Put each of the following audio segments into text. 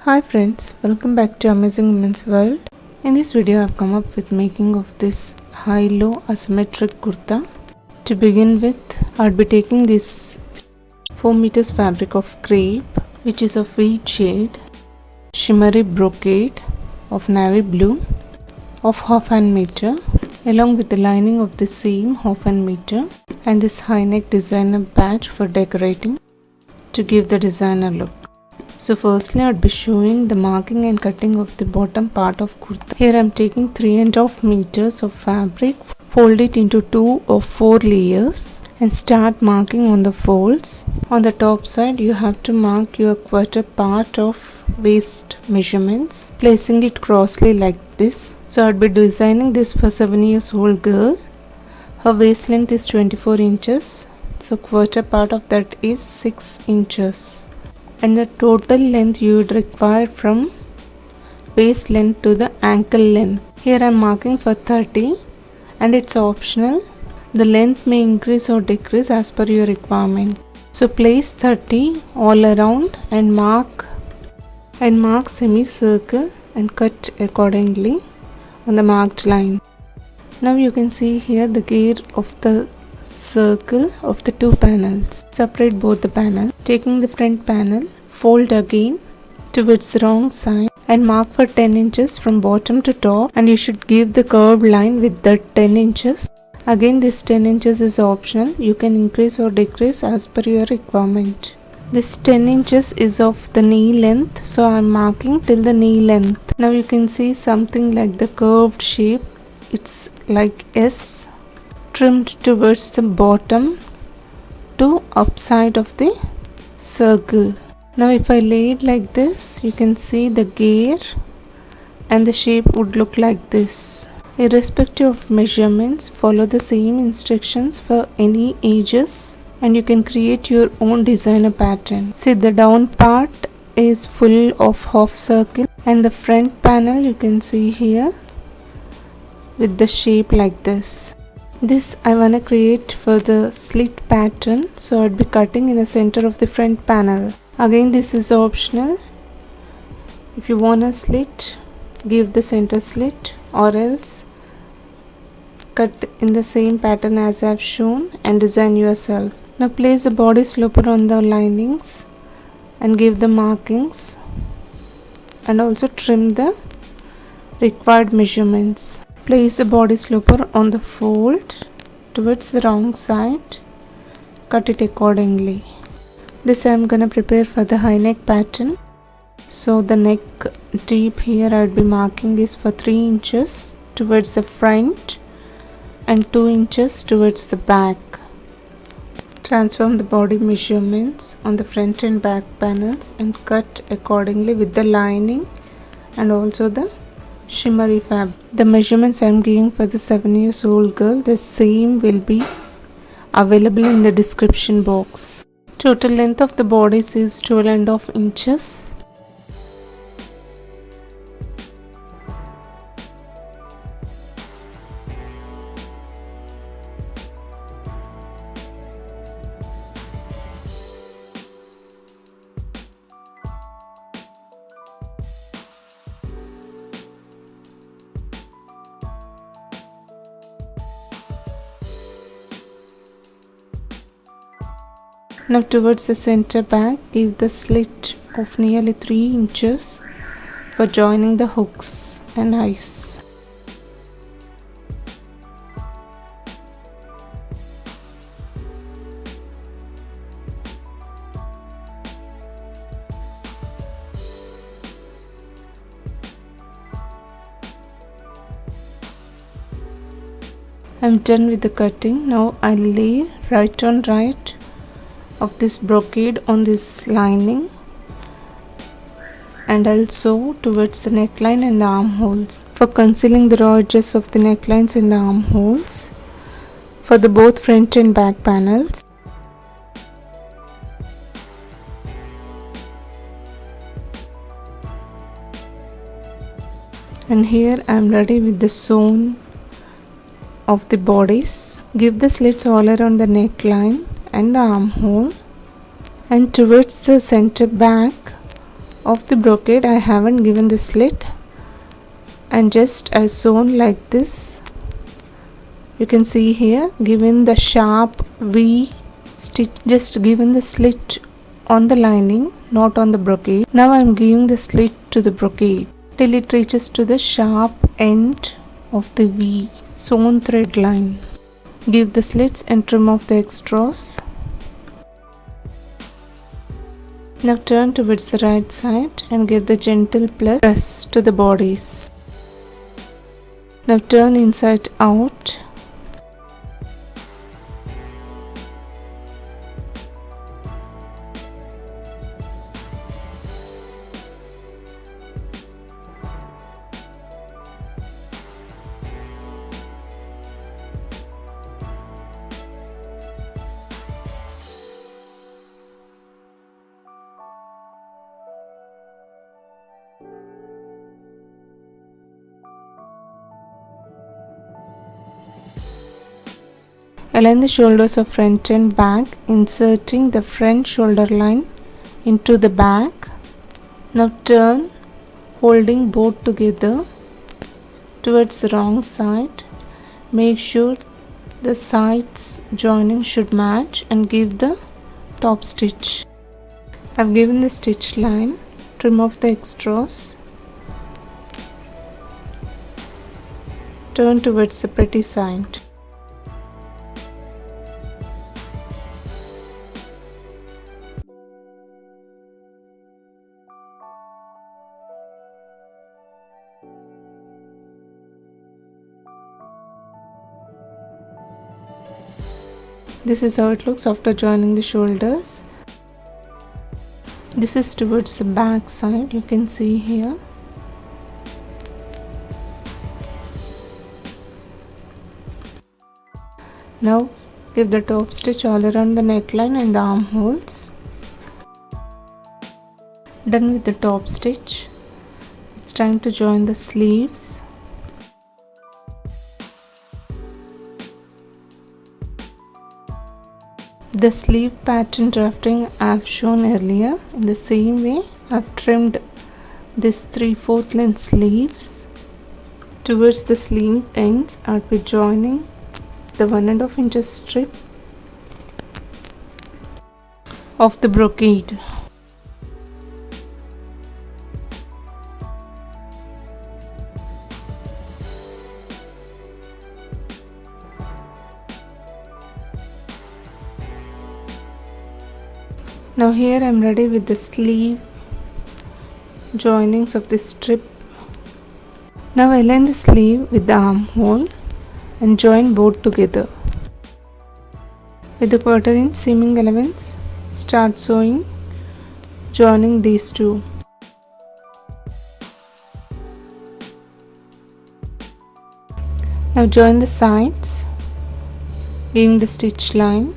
Hi friends, welcome back to Amazing Women's World. In this video I have come up with making of this high-low asymmetric kurta. To begin with, I would be taking this 4 meters fabric of crepe, which is of wheat shade, shimmery brocade of navy blue of 1/2 meter, along with the lining of the same 1/2 meter and this high neck designer badge for decorating to give the designer look. So firstly I would be showing the marking and cutting of the bottom part of kurta. Here I am taking 3.5 meters of fabric, fold it into 2 or 4 layers and start marking on the folds. On the top side you have to mark your quarter part of waist measurements, placing it crossly like this. So I would be designing this for 7 years old girl. Her waist length is 24 inches. So quarter part of that is 6 inches. And the total length you would require from waist length to the ankle length. Here I am marking for 30 and it's optional. The length may increase or decrease as per your requirement. So place 30 all around and mark semicircle and cut accordingly on the marked line. Now you can see here the gear of the circle of the 2 panels. Separate both the panels. Taking the front panel, fold again towards the wrong side and mark for 10 inches from bottom to top, and you should give the curved line with that 10 inches. Again this 10 inches is optional. You can increase or decrease as per your requirement. This 10 inches is of the knee length, so I am marking till the knee length. Now you can see something like the curved shape. It's like S, trimmed towards the bottom to upside of the circle. Now if I lay it like this, you can see the gear and the shape would look like this. Irrespective of measurements, follow the same instructions for any ages and you can create your own designer pattern. See, the down part is full of half circle and the front panel you can see here with the shape like this. This I want to create for the slit pattern, so I'd be cutting in the center of the front panel. Again this is optional. If you want a slit, give the center slit, or else cut in the same pattern as I have shown and design yourself. Now place the body sloper on the linings and give the markings and also trim the required measurements. Place the body sloper on the fold towards the wrong side. Cut it accordingly. This I am gonna prepare for the high neck pattern. So the neck deep here I would be marking is for 3 inches towards the front and 2 inches towards the back. Transform the body measurements on the front and back panels and cut accordingly with the lining and also the shimmery fabric. The measurements I am giving for the 7 years old girl, the same will be available in the description box. Total length of the bodice is 12.5 inches. Now towards the center back, give the slit of nearly 3 inches for joining the hooks and eyes. I am done with the cutting. Now I lay right on right of this brocade on this lining and also towards the neckline and the armholes for concealing the raw edges of the necklines and the armholes for the both front and back panels. And here I am ready with the sewn of the bodice. Give the slits all around the neckline and the armhole and towards the center back of the brocade I haven't given the slit, and just I sewn like this. You can see here, given the sharp V stitch, just given the slit on the lining, not on the brocade. Now I am giving the slit to the brocade till it reaches to the sharp end of the V sewn thread line. Give the slits and trim off the extras. Now turn towards the right side and give the gentle press to the bodies. Now turn inside out. Align the shoulders of front and back, inserting the front shoulder line into the back. Now turn, holding both together towards the wrong side. Make sure the sides joining should match and give the top stitch. I have given the stitch line. Trim off the extras. Turn towards the pretty side. This is how it looks after joining the shoulders. This is towards the back side, you can see here. Now give the top stitch all around the neckline and the armholes. Done with the top stitch. It's time to join the sleeves. The sleeve pattern drafting I have shown earlier. In the same way, I have trimmed this 3/4 length sleeves. Towards the sleeve ends, I will be joining the 1.5 inches strip of the brocade. Now here I am ready with the sleeve joinings of this strip. Now align the sleeve with the armhole and join both together. With the 1/4 inch seaming allowance, start sewing, joining these two. Now join the sides, giving the stitch line.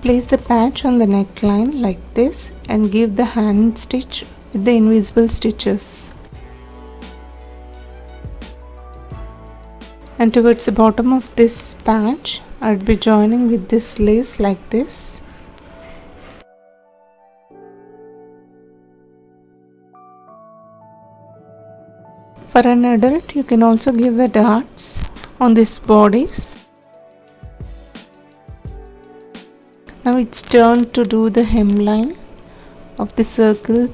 Place the patch on the neckline like this and give the hand stitch with the invisible stitches. And towards the bottom of this patch, I would be joining with this lace like this. For an adult, you can also give the darts on these bodies. Now it's turn to do the hemline of the circle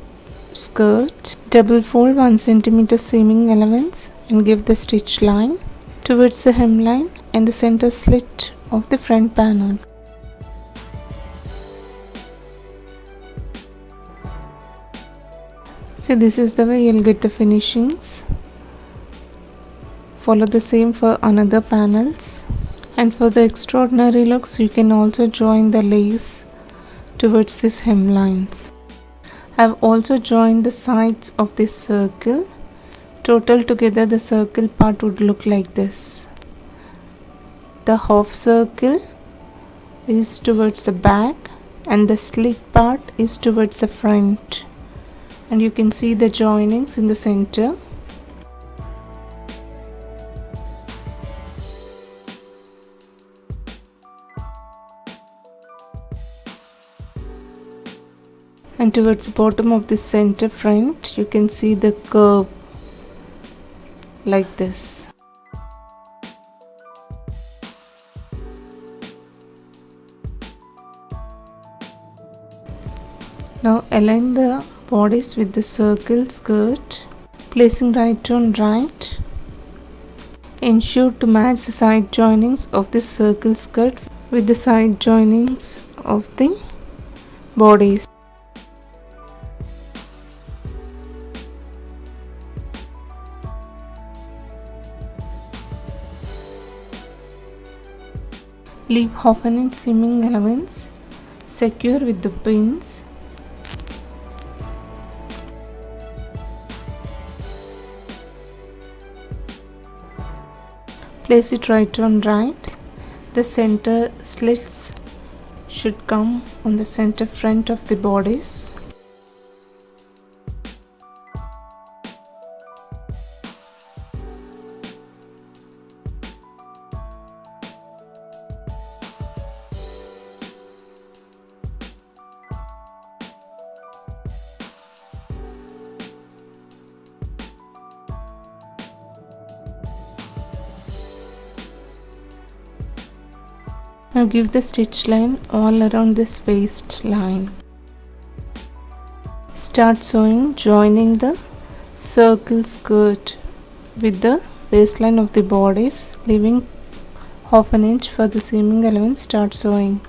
skirt. Double fold 1 cm seaming allowance and give the stitch line towards the hemline and the center slit of the front panel. So this is the way you'll get the finishings Follow the same for another panels. And for the extraordinary looks, you can also join the lace towards these hemlines. I have also joined the sides of this circle. Total together the circle part would look like this. The half circle is towards the back and the slit part is towards the front. And you can see the joinings in the center. And towards the bottom of the center front, you can see the curve like this. Now align the bodice with the circle skirt, placing right on right. Ensure to match the side joinings of the circle skirt with the side joinings of the bodice. Leave half an inch seaming allowance, secure with the pins. Place it right on right. The center slits should come on the center front of the bodice. Now give the stitch line all around this waistline. Start sewing, joining the circle skirt with the waistline of the bodice, leaving half an inch for the seaming allowance. Start sewing.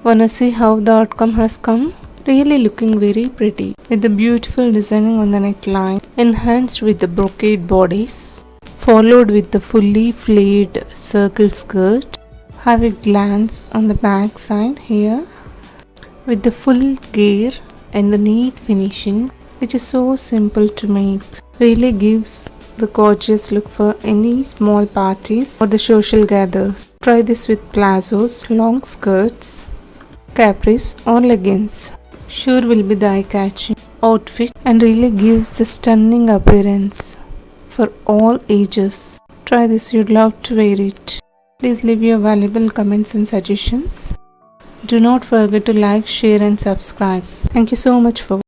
Wanna see how the outcome has come? Really looking very pretty with the beautiful designing on the neckline, enhanced with the brocade bodice, followed with the fully flayed circle skirt. Have a glance on the back side here with the full gear and the neat finishing, which is so simple to make. Really gives the gorgeous look for any small parties or the social gatherings. Try this with plazos, long skirts, capris or leggings. Sure will be the eye-catching outfit and really gives the stunning appearance for all ages. Try this, you'd love to wear it. Please leave your valuable comments and suggestions. Do not forget to like, share and subscribe. Thank you so much for watching.